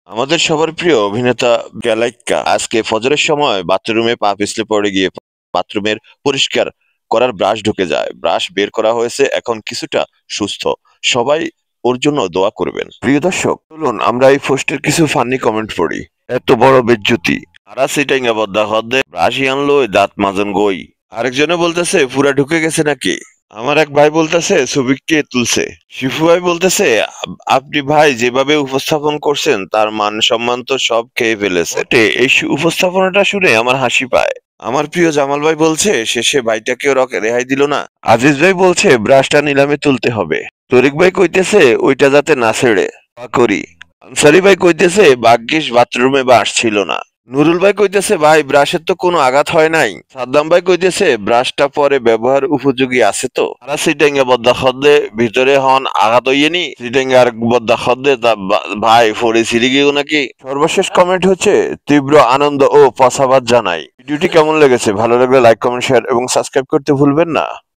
আমাদের সবার প্রিয় অভিনেতা গ্যালাইক্কা আজকে ফজরের সময় বাথরুমে পা পিছলে পড়ে গিয়ে বাথরুমের পরিষ্কার করার ব্রাশ ঢুকে যায়। ব্রাশ বের করা হয়েছে, এখন কিছুটা সুস্থ। সবাই ওর জন্য দোয়া করবেন। প্রিয় দর্শক, চলুন আমরা এই পোস্টের কিছু ফানি কমেন্ট পড়ি। এত বড় বেজ্জতি, আরা সিটাইঙ্গা বদ্দা হদ্দে ব্রাশই আনলো দাঁত মাজন গই। আরেকজনে বলতেছে পুরা ঢুকে গেছে নাকি। আমার এক ভাই বলতেছে ছবি কে তুলছে। শিফু ভাই বলতেছে আপনি ভাই যেভাবে উপস্থাপন করছেন তার মান সম্মান তো সব খেয়ে ফেলেছে। এই উপস্থাপনাটা শুনে আমার হাসি পায়। আমার প্রিয় জামাল ভাই বলছে শেষে ভাইটাকেও রেহাই দিল না। আজিজ ভাই বলছে ব্রাশটা নিলামে তুলতে হবে। তরিক ভাই কইতেছে ওইটা যাতে না ছেড়ে করি। আনসারি ভাই কইতেছে ভাগ্যিস বাথরুমে বাঁশ ছিল না। নুরুল ভাই কইতেছে ভাই ব্রাশের তো কোনো আঘাত হয় নাই। সাদ্দাম ভাই কইতেছে ব্রাশটা পরে ব্যবহার উপযোগী আছে তো। তারা সিটেঙ্গে বদ্দা খদ্দে ভিতরে হন আঘাত হইয়েনি সিটেঙ্গে আর বদ্দা খদ্দে তা ভাই ফোরে সিঁড়ি গিয়েও নাকি। সর্বশেষ কমেন্ট হচ্ছে তীব্র আনন্দ ও পছাবাদ জানাই। ভিডিওটি কেমন লেগেছে? ভালো লাগলে লাইক কমেন্ট শেয়ার এবং সাবস্ক্রাইব করতে ভুলবেন না।